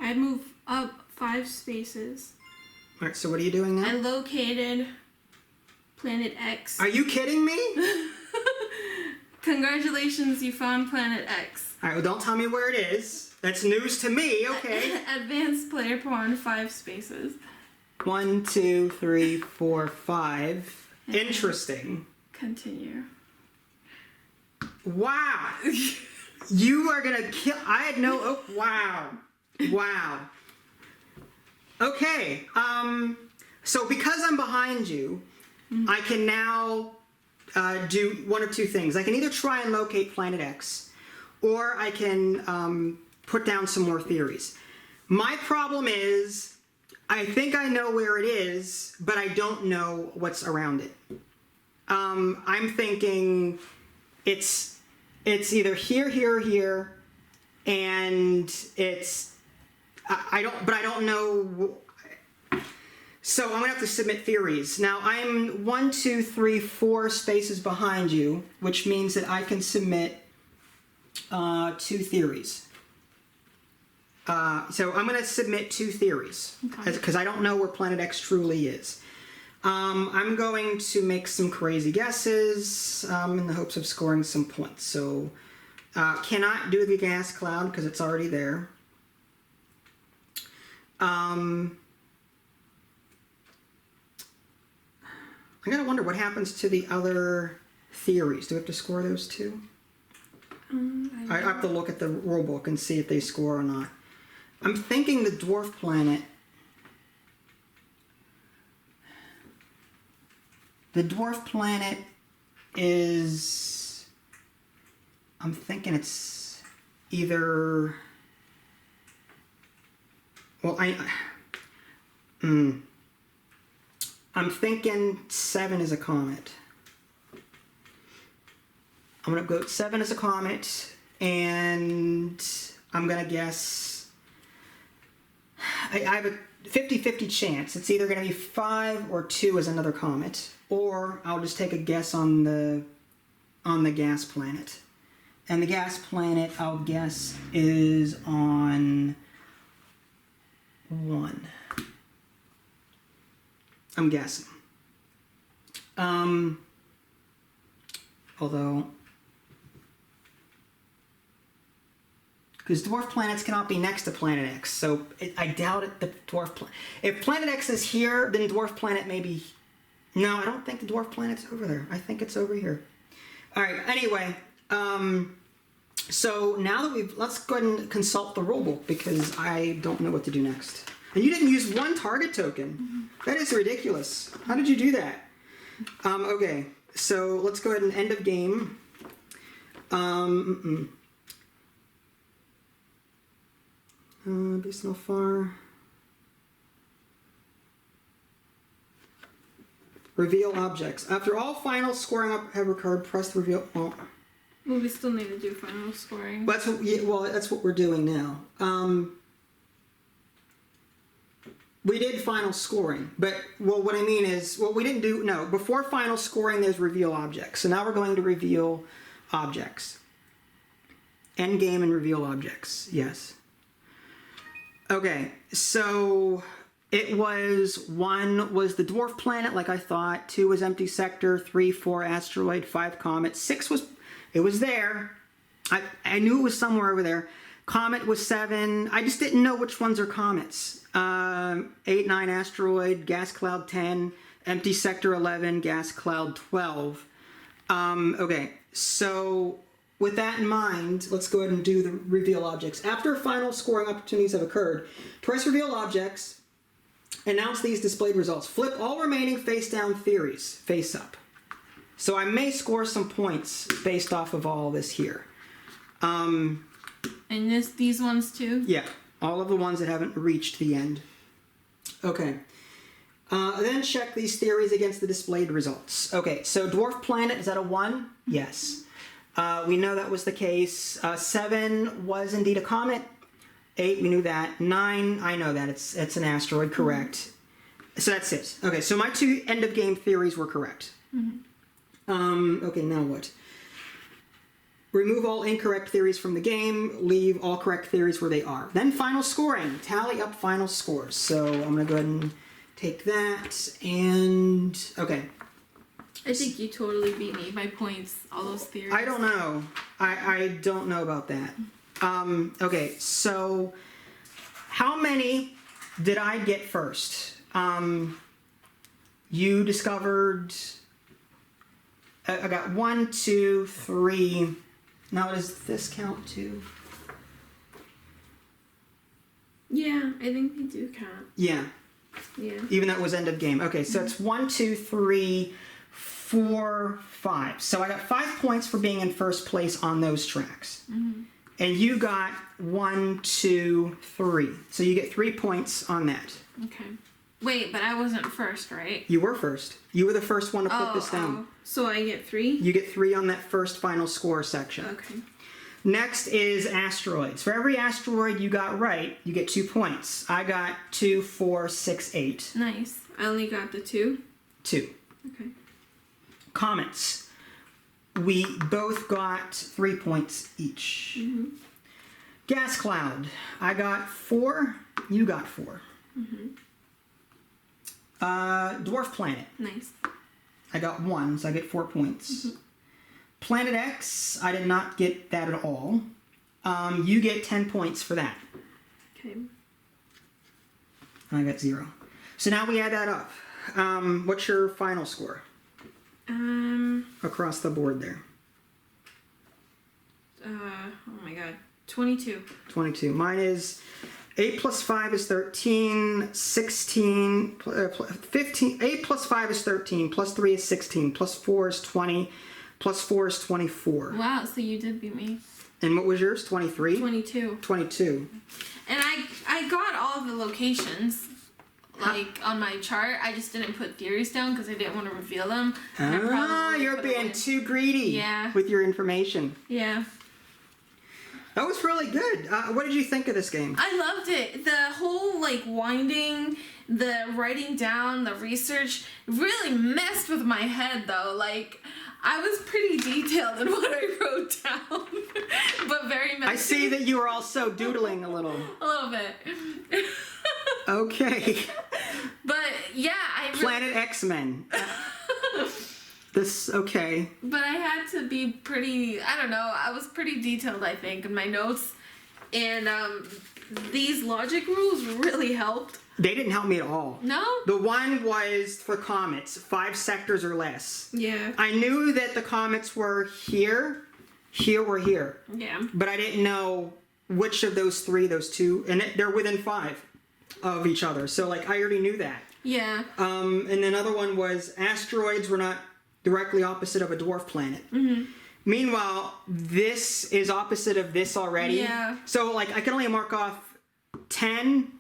I move up 5 spaces. All right, so what are you doing now? I located Planet X. Are you kidding me? Congratulations, you found Planet X. All right, well, don't tell me where it is. That's news to me, okay. Advanced player pawn 5 spaces. 1, 2, 3, 4, 5. Interesting. Continue. Wow. You are gonna kill. I had no. Oh, wow. Wow. Okay. So because I'm behind you, I can now do one of two things. I can either try and locate Planet X, or I can put down some more theories. My problem is, I think I know where it is, but I don't know what's around it. I'm thinking it's either here, here, or here, and it's I don't know. So I'm gonna have to submit theories. Now I'm 1, 2, 3, 4 spaces behind you, which means that I can submit 2 theories. So I'm gonna submit 2 theories because I don't know where Planet X truly is. I'm going to make some crazy guesses in the hopes of scoring some points. So cannot do the gas cloud because it's already there. I gotta wonder what happens to the other theories. Do we have to score those too? I have to look at the rule book and see if they score or not. I'm thinking the dwarf planet. The dwarf planet is. I'm thinking it's either. Well, I'm thinking 7 is a comet. I'm gonna go 7 is a comet, and I'm gonna guess. I have a 50-50 chance. It's either gonna be 5 or 2 is another comet, or I'll just take a guess on the gas planet. And the gas planet, I'll guess, is on 1. I'm guessing. Although, because dwarf planets cannot be next to Planet X, so I doubt it. The dwarf planet. If Planet X is here, then dwarf planet may be. No, I don't think the dwarf planet's over there. I think it's over here. All right. Anyway, so now that let's go ahead and consult the rulebook because I don't know what to do next. And you didn't use 1 target token. That is ridiculous. How did you do that? Okay, so let's go ahead and end of game. Based no far. Reveal objects. After all final scoring up have occurred, press the reveal. Oh. Well, we still need to do final scoring. That's what we're doing now. We did final scoring, but what I mean is, we didn't do, no, before final scoring there's reveal objects. So now we're going to reveal objects. End game and reveal objects, yes. Okay, so it was 1 was the dwarf planet, like I thought. 2 was empty sector. 3, 4 asteroid. 5 comet. 6 was, it was there. I knew it was somewhere over there. Comet was 7. I just didn't know which ones are comets. 8, 9 asteroid. Gas cloud 10. Empty sector 11. Gas cloud 12. Okay, so with that in mind, let's go ahead and do the reveal objects. After final scoring opportunities have occurred, press reveal objects, announce these displayed results. Flip all remaining face down theories face up. So I may score some points based off of all this here. And these ones too? Yeah, all of the ones that haven't reached the end. Okay. Then check these theories against the displayed results. Okay, so dwarf planet, is that a 1? Yes. We know that was the case. 7 was indeed a comet. 8, we knew that. 9, I know that. It's an asteroid, correct. So that's it. Okay, so my 2 end of game theories were correct. Okay, now what? Remove all incorrect theories from the game. Leave all correct theories where they are. Then final scoring. Tally up final scores. So I'm going to go ahead and take that. And, okay. I think you totally beat me by points, all those theories. I don't know. I don't know about that. Okay, so how many did I get first? You discovered... I got 1, 2, 3... Now, does this count too? Yeah, I think they do count. Yeah. Yeah. Even though it was end of game. Okay, so it's 1, 2, 3, 4, 5. So I got 5 points for being in first place on those tracks. And you got 1, 2, 3. So you get 3 points on that. Okay. Wait, but I wasn't first, right? You were first. You were the first one to put this down. So I get 3? You get 3 on that first final score section. Okay. Next is asteroids. For every asteroid you got right, you get 2 points. I got 2, 4, 6, 8. Nice. I only got the 2? 2. Okay. Comets. We both got 3 points each. Gas cloud. I got 4. You got 4. Dwarf planet. Nice. I got 1, so I get 4 points. Planet X, I did not get that at all. You get 10 points for that. Okay. And I got 0. So now we add that up. What's your final score? Across the board there. Oh my god. 22. 22. Mine is 8 plus 5 is 13, 16, 15. 8 plus 5 is 13, plus 3 is 16, plus 4 is 20, plus 4 is 24. Wow, so you did beat me. And what was yours? 23? 22. 22. And I got all the locations, like, on my chart. I just didn't put theories down because I didn't want to reveal them. You're being too greedy Yeah. with your information. Yeah. That was really good. What did you think of this game? I loved it. The whole, like, winding, the writing down, the research really messed with my head, though. Like, I was pretty detailed in what I wrote down, but very messy. I see that you were also doodling a little. A little bit. Okay. But, yeah, Planet X-Men. Okay. But I had to be pretty, I don't know, I was pretty detailed, I think, in my notes. And these logic rules really helped. They didn't help me at all. No? The one was for comets, 5 sectors or less. Yeah. I knew that the comets were here, or here. Yeah. But I didn't know which of those 3, those 2, and they're within 5 of each other. So, like, I already knew that. Yeah. And another one was asteroids were not directly opposite of a dwarf planet. Meanwhile, this is opposite of this already. Yeah. So, like, I can only mark off 10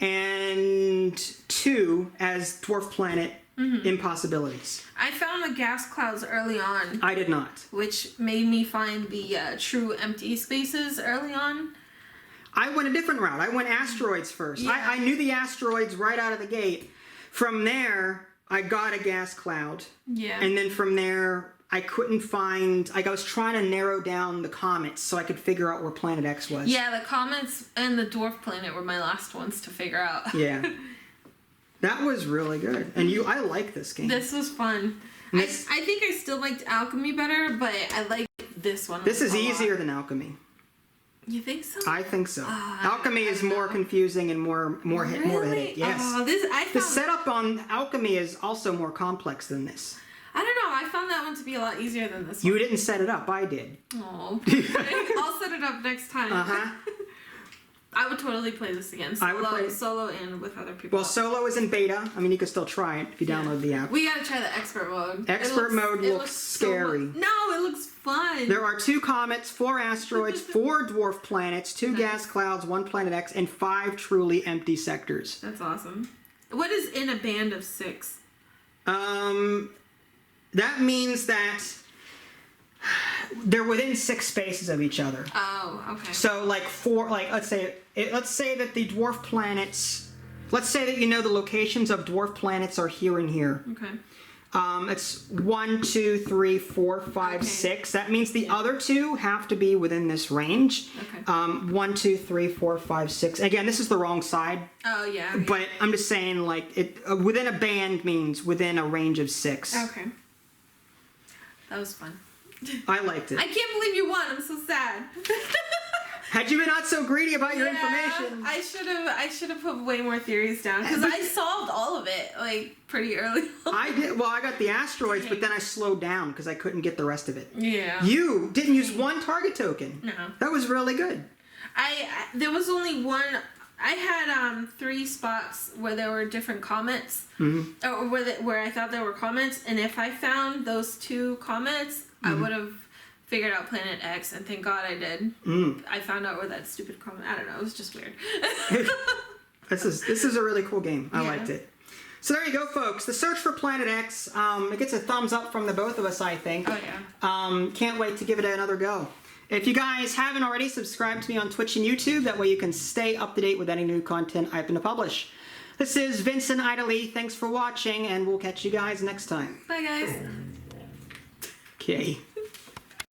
and 2 as dwarf planet impossibilities. I found the gas clouds early on. I did not. Which made me find the true empty spaces early on. I went a different route. I went asteroids first. Yeah. I knew the asteroids right out of the gate. From there, I got a gas cloud. Yeah. And then from there, I couldn't find, like I was trying to narrow down the comets so I could figure out where Planet X was. Yeah, the comets and the dwarf planet were my last ones to figure out. Yeah. That was really good. And I like this game. This was fun. I think I still liked Alchemy better, but I like this one. This is a lot. easier than Alchemy. You think so? I think so. Alchemy is more confusing and more headache. Yes. The setup on Alchemy is also more complex than this. I don't know. I found that one to be a lot easier than this one. You didn't set it up. I did. Oh. I'll set it up next time. I would totally play this again. Solo and with other people. Well, solo is in beta. I mean, you can still try it if you download the app. We gotta try the expert mode. Expert mode looks scary. No, it looks fun. There are 2 comets, 4 asteroids, 4 dwarf planets, 2 gas clouds, 1 Planet X, and 5 truly empty sectors. That's awesome. What is in a band of 6? That means that they're within 6 spaces of each other. Oh, okay. So like 4, like let's say that the dwarf planets, let's say that you know the locations of dwarf planets are here and here. Okay. It's 1, 2, 3, 4, 5, 6. That means the other 2 have to be within this range. Okay. 1, 2, 3, 4, 5, 6. Again, this is the wrong side. Oh yeah. But I'm just saying, like within a band means within a range of 6. Okay. That was fun. I liked it. I can't believe you won. I'm so sad. Had you been not so greedy about your information? I should have put way more theories down because I solved all of it like pretty early on. I did. Well, I got the asteroids, but then I slowed down because I couldn't get the rest of it. Yeah. You didn't use 1 target token. No. That was really good. There was only one. I had 3 spots where there were different comets, or where I thought there were comets, and if I found those 2 comets, I would have figured out Planet X, and thank God I did. I found out where that stupid comet. I don't know. It was just weird. This is a really cool game. I liked it. So there you go, folks. The search for Planet X. It gets a thumbs up from the both of us, I think. Oh yeah. Can't wait to give it another go. If you guys haven't already, subscribe to me on Twitch and YouTube. That way you can stay up to date with any new content I happen to publish. This is Vincent Ida Lee. Thanks for watching, and we'll catch you guys next time. Bye, guys. Okay.